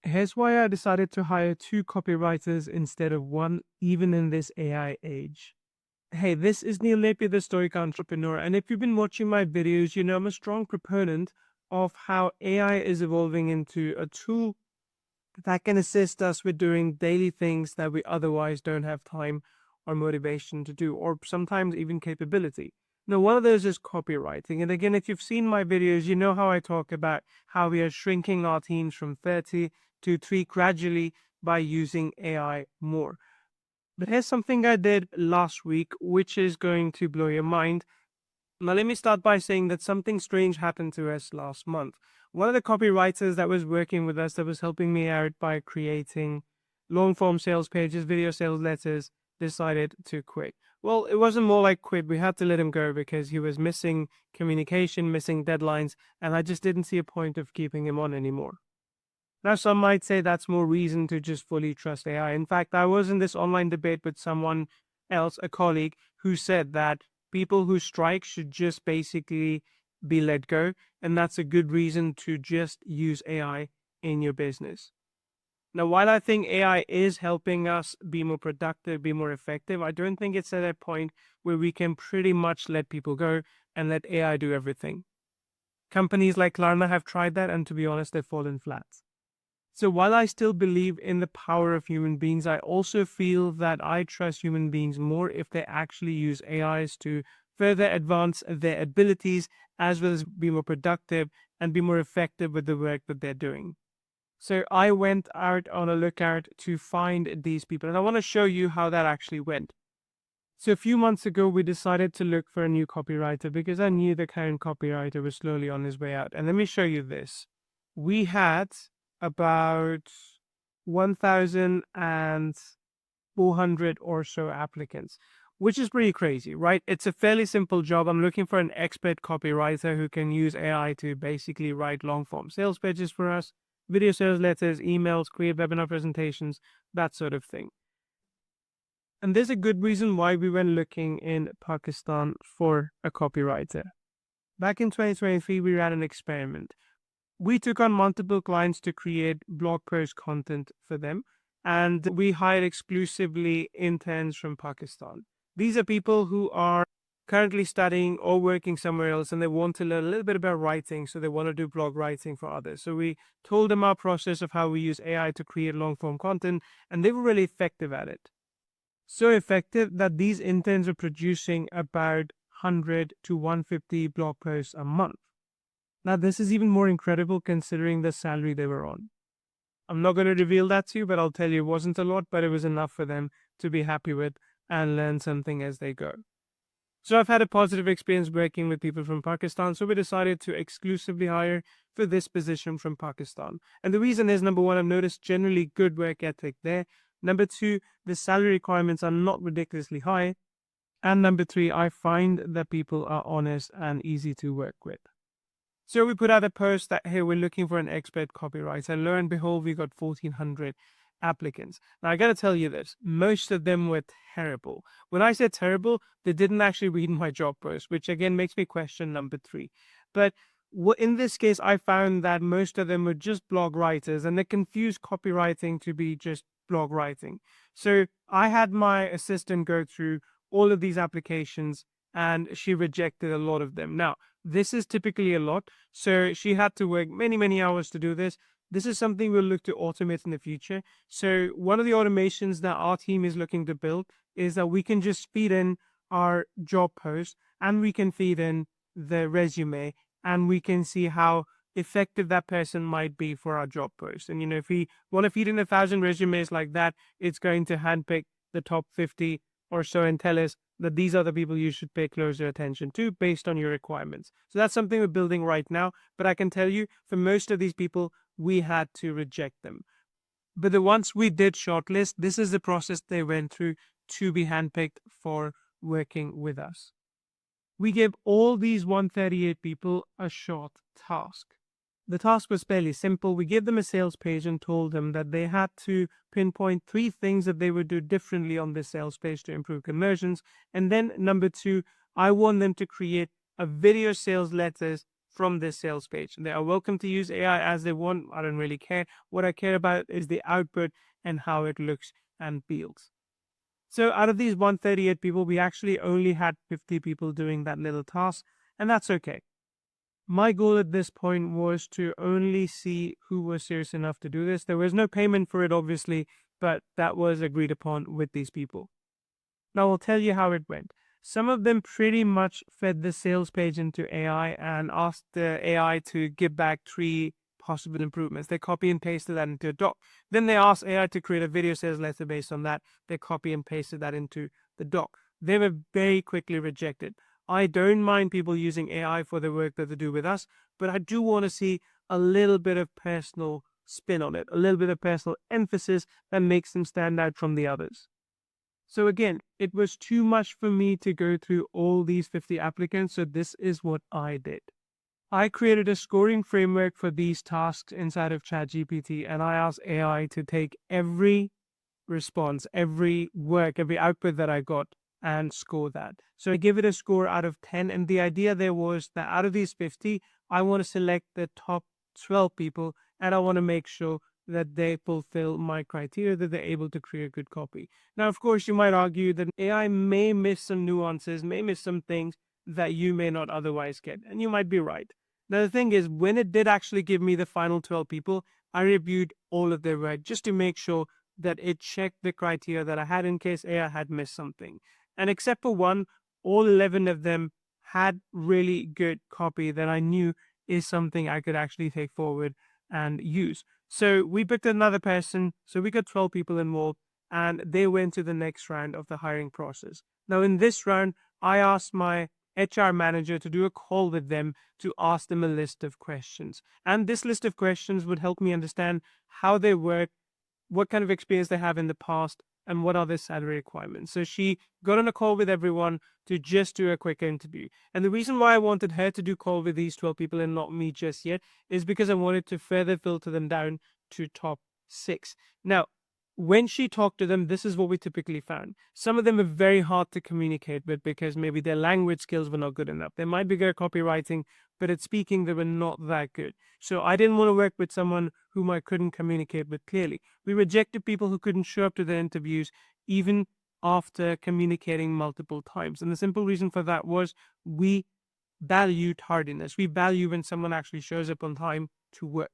Here's why I decided to hire two copywriters instead of one, even in this AI age. Hey, this is Neil Napier, the Stoic Entrepreneur, and if you've been watching my videos, you know I'm a strong proponent of how AI is evolving into a tool that can assist us with doing daily things that we otherwise don't have time or motivation to do, or sometimes even capability. Now, one of those is copywriting. And again, if you've seen my videos, you know how I talk about how we are shrinking our teams from 30 to 3 gradually by using AI more. But here's something I did last week, which is going to blow your mind. Now, let me start by saying that something strange happened to us last month. One of the copywriters that was working with us, that was helping me out by creating long form sales pages, video sales letters, decided to quit. Well, it wasn't more like quit. We had to let him go because he was missing communication, missing deadlines, and I just didn't see a point of keeping him on anymore. Now, some might say that's more reason to just fully trust AI. In fact, I was in this online debate with someone else, a colleague, who said that people who strike should just basically be let go. And that's a good reason to just use AI in your business. Now, while I think AI is helping us be more productive, be more effective, I don't think it's at a point where we can pretty much let people go and let AI do everything. Companies like Klarna have tried that, and to be honest, they've fallen flat. So while I still believe in the power of human beings, I also feel that I trust human beings more if they actually use AIs to further advance their abilities, as well as be more productive and be more effective with the work that they're doing. So I went out on a lookout to find these people, and I want to show you how that actually went. So a few months ago, we decided to look for a new copywriter because I knew the current copywriter was slowly on his way out. And let me show you this. We had about 1,400 or so applicants, which is pretty crazy, right? It's a fairly simple job. I'm looking for an expert copywriter who can use AI to basically write long form sales pages for us, video sales letters, emails, create webinar presentations, that sort of thing. And there's a good reason why we went looking in Pakistan for a copywriter. Back in 2023, we ran an experiment. We took on multiple clients to create blog post content for them, and we hired exclusively interns from Pakistan. These are people who are currently studying or working somewhere else, and they want to learn a little bit about writing, so they want to do blog writing for others. So we told them our process of how we use AI to create long form content, and they were really effective at it. So effective that these interns are producing about 100 to 150 blog posts a month. Now, this is even more incredible considering the salary they were on. I'm not going to reveal that to you, but I'll tell you it wasn't a lot, but it was enough for them to be happy with and learn something as they go. So I've had a positive experience working with people from Pakistan, so we decided to exclusively hire for this position from Pakistan. And the reason is, number one, I've noticed generally good work ethic there. Number two, the salary requirements are not ridiculously high. And number three, I find that people are honest and easy to work with. So we put out a post that, hey, we're looking for an expert copywriter. Lo and behold, we got 1,400 applicants. Now, I got to tell you this, most of them were terrible. When I say terrible, they didn't actually read my job post, which again makes me question number three. But in this case, I found that most of them were just blog writers, and they confused copywriting to be just blog writing. So I had my assistant go through all of these applications, and she rejected a lot of them. Now, this is typically a lot, so she had to work many, many hours to do this. This is something we'll look to automate in the future. So one of the automations that our team is looking to build is that we can just feed in our job post, and we can feed in the resume, and we can see how effective that person might be for our job post. And, if we want to feed in 1,000 resumes like that, it's going to handpick the top 50 or so and tell us that these are the people you should pay closer attention to based on your requirements. So that's something we're building right now. But I can tell you, for most of these people, we had to reject them. But the ones we did shortlist, this is the process they went through to be handpicked for working with us. We gave all these 138 people a short task. The task was fairly simple. We gave them a sales page and told them that they had to pinpoint 3 things that they would do differently on this sales page to improve conversions. And then number 2, I want them to create a video sales letters from this sales page. They are welcome to use AI as they want. I don't really care. What I care about is the output and how it looks and feels. So out of these 138 people, we actually only had 50 people doing that little task, and that's okay. My goal at this point was to only see who was serious enough to do this. There was no payment for it, obviously, but that was agreed upon with these people. Now I'll tell you how it went. Some of them pretty much fed the sales page into AI and asked the AI to give back 3 possible improvements. They copy and pasted that into a doc. Then they asked AI to create a video sales letter based on that. They copy and pasted that into the doc. They were very quickly rejected. I don't mind people using AI for the work that they do with us, but I do want to see a little bit of personal spin on it, a little bit of personal emphasis that makes them stand out from the others. So again, it was too much for me to go through all these 50 applicants, so this is what I did. I created a scoring framework for these tasks inside of ChatGPT, and I asked AI to take every response, every work, every output that I got and score that. So I give it a score out of 10, and the idea there was that out of these 50, I want to select the top 12 people, and I want to make sure that they fulfill my criteria, that they're able to create good copy. Now, of course, you might argue that AI may miss some nuances, may miss some things that you may not otherwise get, and you might be right. Now, the thing is, when it did actually give me the final 12 people, I reviewed all of their work just to make sure that it checked the criteria that I had in case AI had missed something. And except for one, all 11 of them had really good copy that I knew is something I could actually take forward and use. So we picked another person. So we got 12 people involved, and they went to the next round of the hiring process. Now, in this round, I asked my HR manager to do a call with them to ask them a list of questions. And this list of questions would help me understand how they work, what kind of experience they have in the past, and what are their salary requirements. So she got on a call with everyone to just do a quick interview. And the reason why I wanted her to do call with these 12 people and not me just yet is because I wanted to further filter them down to top 6. Now, when she talked to them, this is what we typically found. Some of them are very hard to communicate with because maybe their language skills were not good enough. They might be good at copywriting, but at speaking, they were not that good. So I didn't want to work with someone whom I couldn't communicate with clearly. We rejected people who couldn't show up to their interviews, even after communicating multiple times. And the simple reason for that was we valued tardiness. We value when someone actually shows up on time to work.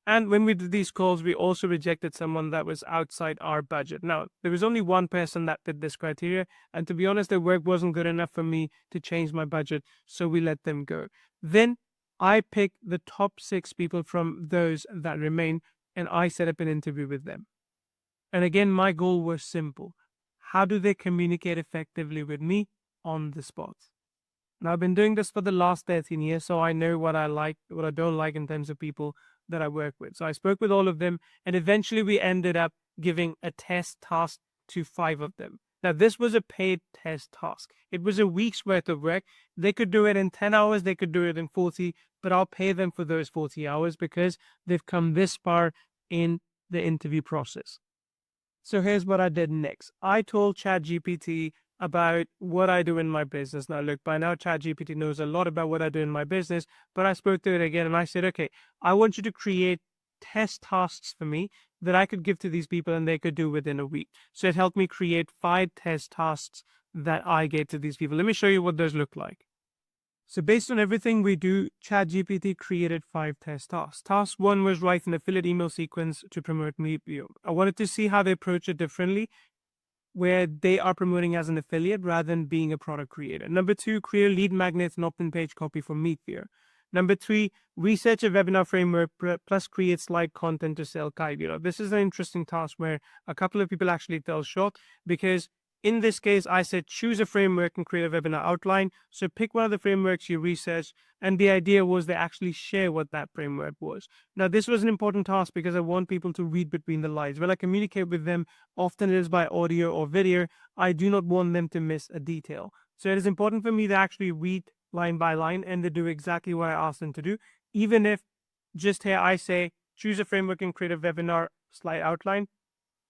And when we did these calls, we also rejected someone that was outside our budget. Now, there was only one person that fit this criteria. And to be honest, their work wasn't good enough for me to change my budget. So we let them go. Then I picked the top 6 people from those that remain, and I set up an interview with them. And again, my goal was simple. How do they communicate effectively with me on the spot? Now, I've been doing this for the last 13 years, so I know what I like, what I don't like in terms of people that I work with. So I spoke with all of them, and eventually we ended up giving a test task to 5 of them. Now, this was a paid test task. It was a week's worth of work. They could do it in 10 hours, they could do it in 40, but I'll pay them for those 40 hours because they've come this far in the interview process. So here's what I did next. I told ChatGPT about what I do in my business. Now, look, by now, ChatGPT knows a lot about what I do in my business, but I spoke to it again and I said, okay, I want you to create test tasks for me that I could give to these people and they could do within a week. So it helped me create 5 test tasks that I gave to these people. Let me show you what those look like. So based on everything we do, ChatGPT created 5 test tasks. Task 1 was write an affiliate email sequence to promote Napier. I wanted to see how they approach it differently, where they are promoting as an affiliate rather than being a product creator. Number 2, create a lead magnet and opt-in page copy for Napier. Number 3, research a webinar framework plus create slide content to sell Copywriter. This is an interesting task where a couple of people actually fell short because in this case, I said choose a framework and create a webinar outline. So pick one of the frameworks you researched, and the idea was they actually share what that framework was. Now, this was an important task because I want people to read between the lines. When I communicate with them, often it is by audio or video. I do not want them to miss a detail. So it is important for me to actually read line by line and to do exactly what I asked them to do. Even if just here I say choose a framework and create a webinar slide outline,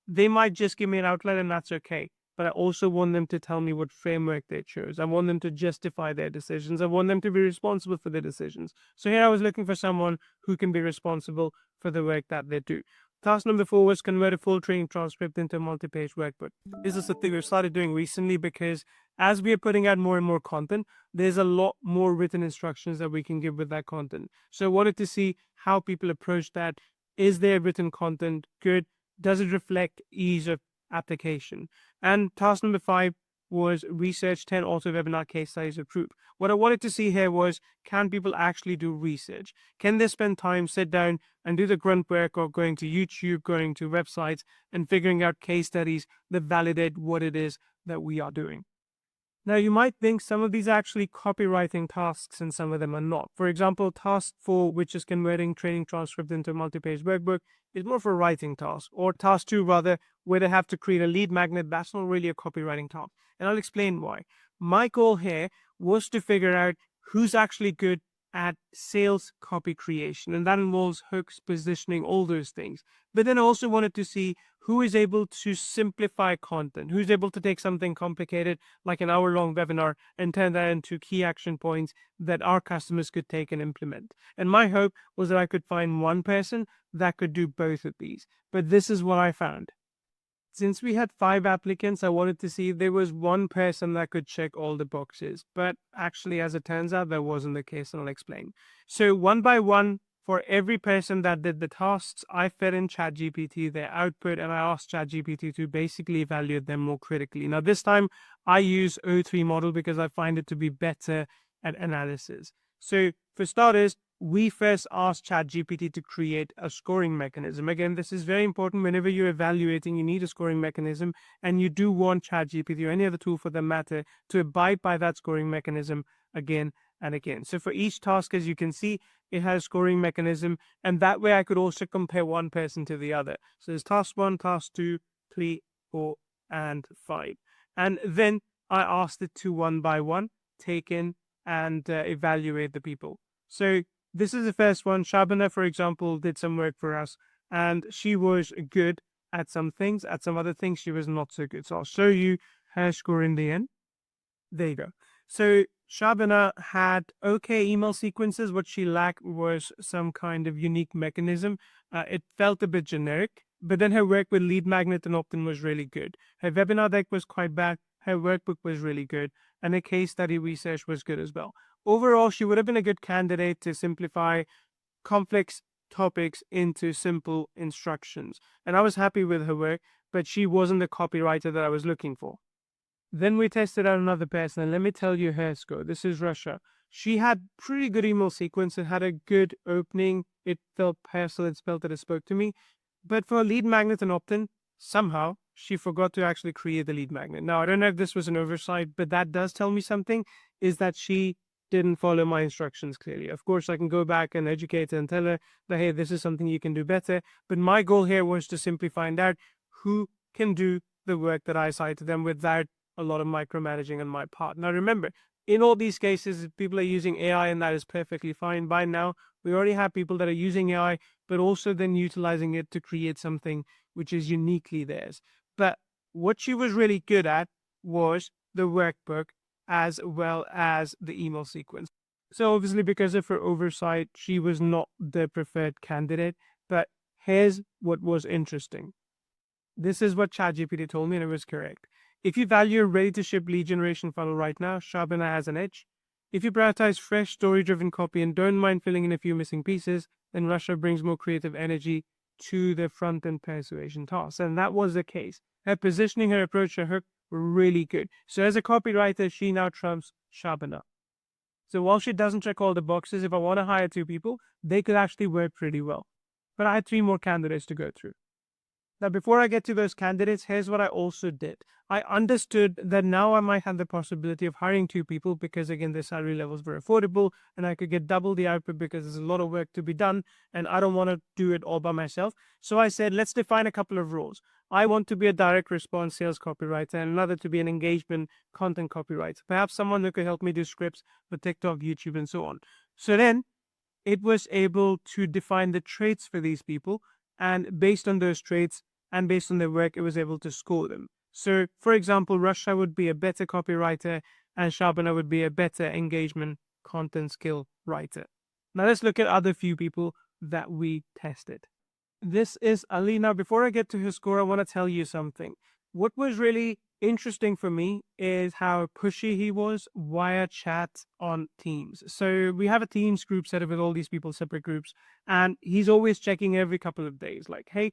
they might just give me an outline and that's okay. but I also want them to tell me what framework they chose. I want them to justify their decisions. I want them to be responsible for their decisions. So here I was looking for someone who can be responsible for the work that they do. Task number 4 was convert a full training transcript into a multi-page workbook. This is something we've started doing recently because as we are putting out more and more content, there's a lot more written instructions that we can give with that content. So I wanted to see how people approach that. Is their written content good? Does it reflect ease of application? And task number 5 was research 10 auto webinar case studies of proof. What I wanted to see here was, can people actually do research? Can they spend time, sit down and do the grunt work of going to YouTube, going to websites and figuring out case studies that validate what it is that we are doing? Now, you might think some of these are actually copywriting tasks and some of them are not. For example, task 4, which is converting training transcript into a multi-page workbook, is more of a writing task. Or task 2, rather, where they have to create a lead magnet, that's not really a copywriting task. And I'll explain why. My goal here was to figure out who's actually good at sales copy creation, and that involves hooks, positioning, all those things. But then I also wanted to see who is able to simplify content, who's able to take something complicated like an hour-long webinar and turn that into key action points that our customers could take and implement. And my hope was that I could find one person that could do both of these. But this is what I found. Since we had 5 applicants, I wanted to see if there was one person that could check all the boxes. But actually, as it turns out, that wasn't the case, and I'll explain. So one by one, for every person that did the tasks, I fed in ChatGPT their output, and I asked ChatGPT to basically evaluate them more critically. Now, this time, I use O3 model because I find it to be better at analysis. So for starters, we first asked ChatGPT to create a scoring mechanism. Again, this is very important. Whenever you're evaluating, you need a scoring mechanism, and you do want ChatGPT or any other tool for that matter to abide by that scoring mechanism again and again. So for each task, as you can see, it has a scoring mechanism, and that way I could also compare one person to the other. So there's task 1, task 2, 3, 4, and 5. And then I asked it to one by one take in and evaluate the people. So this is the first one. Shaana, for example, did some work for us, and she was good at some things. At some other things, she was not so good. So I'll show you her score in the end. There you go. So Shaana had okay email sequences. What she lacked was some kind of unique mechanism. It felt a bit generic, but then her work with lead magnet and opt-in was really good. Her webinar deck was quite bad. Her workbook was really good, and her case study research was good as well. Overall, she would have been a good candidate to simplify complex topics into simple instructions. And I was happy with her work, but she wasn't the copywriter that I was looking for. Then we tested out another person, and let me tell you her score. This is Russia. She had pretty good email sequence. It had a good opening. It felt personal. It spelled that it spoke to me. But for lead magnet and opt-in, somehow she forgot to actually create the lead magnet. Now, I don't know if this was an oversight, but that does tell me something, is that she didn't follow my instructions clearly. Of course, I can go back and educate her and tell her that, hey, this is something you can do better. But my goal here was to simply find out who can do the work that I assigned to them without a lot of micromanaging on my part. Now, remember, in all these cases, people are using AI, and that is perfectly fine. By now, we already have people that are using AI, but also then utilizing it to create something which is uniquely theirs. But what she was really good at was the workbook as well as the email sequence. So obviously, because of her oversight, she was not the preferred candidate. But here's what was interesting. This is what ChatGPT told me, and it was correct. If you value a ready-to-ship lead generation funnel right now, Shaana has an edge. If you prioritize fresh, story-driven copy and don't mind filling in a few missing pieces, then Russia brings more creative energy to the front-end persuasion task. And that was the case. Her positioning, her approach, her hook were really good. So as a copywriter, she now trumps Shaana. So while she doesn't check all the boxes, if I want to hire 2 people, they could actually work pretty well. But I had 3 more candidates to go through. Now, before I get to those candidates, here's what I also did. I understood that now I might have the possibility of hiring 2 people because, again, their salary levels were affordable and I could get double the output because there's a lot of work to be done and I don't want to do it all by myself. So I said, let's define a couple of roles. I want to be a direct response sales copywriter and another to be an engagement content copywriter. Perhaps someone who could help me do scripts for TikTok, YouTube, and so on. So then it was able to define the traits for these people. And based on those traits and based on their work, it was able to score them. So, for example, Russia would be a better copywriter and Shaana would be a better engagement content skill writer. Now let's look at other few people that we tested. This is Ali. Now, before I get to his score, I want to tell you something. What was really interesting for me is how pushy he was via chat on Teams. So we have a Teams group set up with all these people, separate groups, and he's always checking every couple of days, like, hey,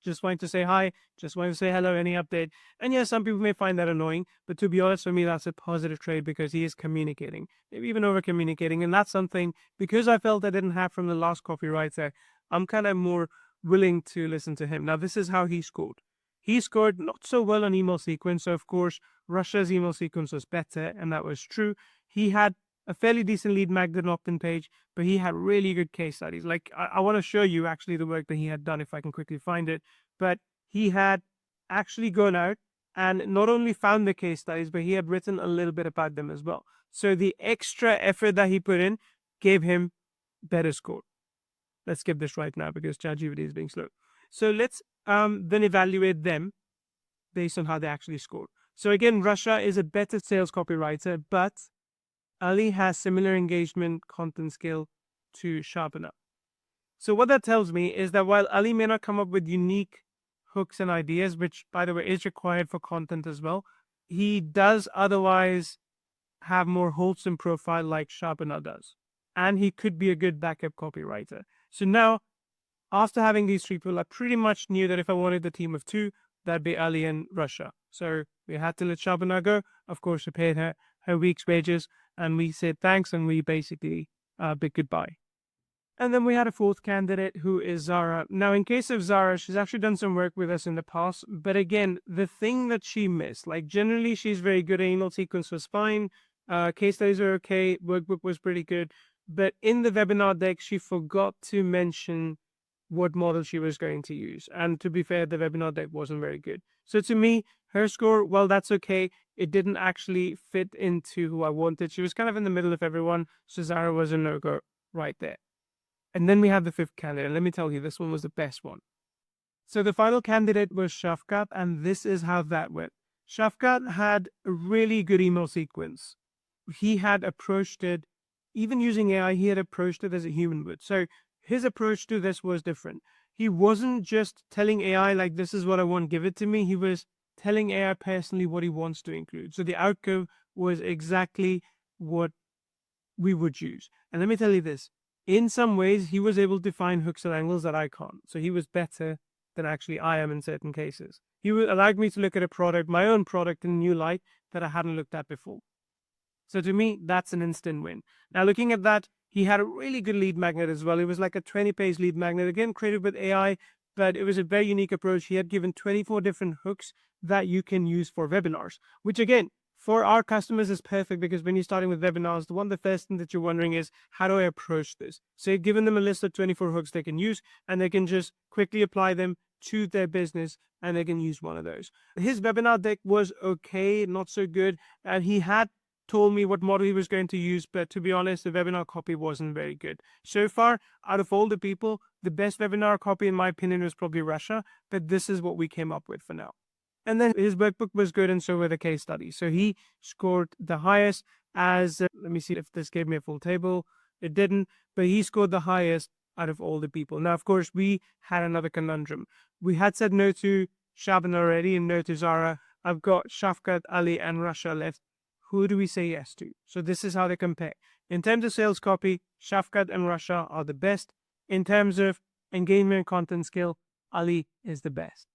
just wanting to say hi, just wanting to say hello, any update. And yes, some people may find that annoying, but to be honest, for me, that's a positive trait because he is communicating, maybe even over communicating. And that's something, because I felt I didn't have from the last copywriter, I'm kind of more willing to listen to him. Now, this is how he scored. He scored not so well on email sequence. So, of course, Russia's email sequence was better, and that was true. He had a fairly decent lead magnet opt-in page, but he had really good case studies. Like, I want to show you actually the work that he had done if I can quickly find it. But he had actually gone out and not only found the case studies, but he had written a little bit about them as well. So the extra effort that he put in gave him better score. Let's skip this right now because ChatGPT is being slow. So let's then evaluate them based on how they actually scored. So again, Russia is a better sales copywriter, but Ali has similar engagement content skill to Shaana. So what that tells me is that while Ali may not come up with unique hooks and ideas, which by the way is required for content as well, he does otherwise have more wholesome profile like Shaana does. And he could be a good backup copywriter. So now, after having these three people, I pretty much knew that if I wanted the team of two, that'd be Ali and Russia. So we had to let Shaana go. Of course, we paid her week's wages and we said thanks and we basically bid goodbye. And then we had a fourth candidate who is Zara. Now, in case of Zara, she's actually done some work with us in the past. But again, the thing that she missed, like generally she's very good. Email sequence was fine. Case studies are okay. Workbook was pretty good. But in the webinar deck, she forgot to mention what model she was going to use. And to be fair, the webinar deck wasn't very good. So to me, her score, well, that's okay. It didn't actually fit into who I wanted. She was kind of in the middle of everyone. So Zara was a no-go right there. And then we have the fifth candidate. And let me tell you, this one was the best one. So the final candidate was Shafqat, and this is how that went. Shafqat had a really good email sequence. He had approached it, even using AI, he had approached it as a human would. So his approach to this was different. He wasn't just telling AI, like, this is what I want, give it to me. He was telling AI personally what he wants to include. So the outcome was exactly what we would use. And let me tell you this, in some ways, he was able to find hooks and angles that I can't. So he was better than actually I am in certain cases. He allowed me to look at a product, my own product, in a new light that I hadn't looked at before. So to me, that's an instant win. Now, looking at that, he had a really good lead magnet as well. It was like a 20-page lead magnet, again, created with AI, but it was a very unique approach. He had given 24 different hooks that you can use for webinars, which again, for our customers is perfect because when you're starting with webinars, the first thing that you're wondering is, how do I approach this? So you've given them a list of 24 hooks they can use, and they can just quickly apply them to their business, and they can use one of those. His webinar deck was okay, not so good, and he had told me what model he was going to use, but to be honest, the webinar copy wasn't very good. So far, out of all the people, the best webinar copy, in my opinion, was probably Russia, but this is what we came up with for now. And then his workbook was good, and so were the case studies. So he scored the highest as, let me see if this gave me a full table. It didn't, but he scored the highest out of all the people. Now, of course, we had another conundrum. We had said no to Shaana already and no to Zara. I've got Shafqat, Ali, and Russia left. Who do we say yes to? So this is how they compare. In terms of sales copy, Shafqat and Russia are the best. In terms of engagement content skill, Ali is the best.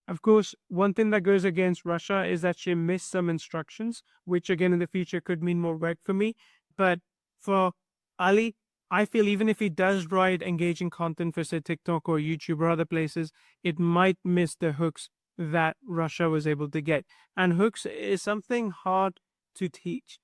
Of course, one thing that goes against Russia is that she missed some instructions, which again in the future could mean more work for me. But for Ali, I feel even if he does write engaging content for, say, TikTok or YouTube or other places, it might miss the hooks that Russia was able to get. And hooks is something hard to teach.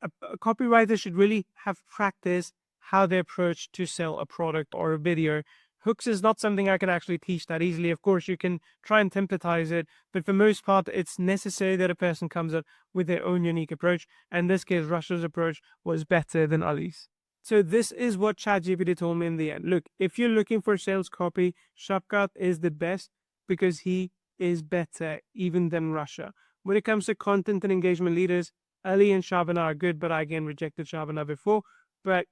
A copywriter should really have practiced how they approach to sell a product or a video. Hooks is not something I can actually teach that easily. Of course, you can try and templatize it, but for most part, it's necessary that a person comes up with their own unique approach. And in this case, Russia's approach was better than Ali's. So this is what ChatGPT told me in the end. Look, if you're looking for sales copy, Shafqat is the best because he is better even than Russia. When it comes to content and engagement leaders, Ali and Shaana are good, but I again rejected Shaana before. But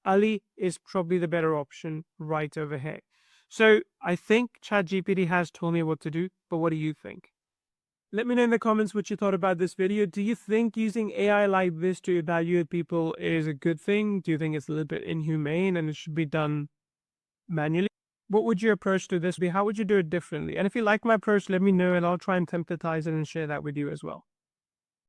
Ali is probably the better option right over here. So I think ChatGPT has told me what to do, but what do you think? Let me know in the comments what you thought about this video. Do you think using AI like this to evaluate people is a good thing? Do you think it's a little bit inhumane and it should be done manually? What would your approach to this be? How would you do it differently? And if you like my approach, let me know and I'll try and templatize it and share that with you as well.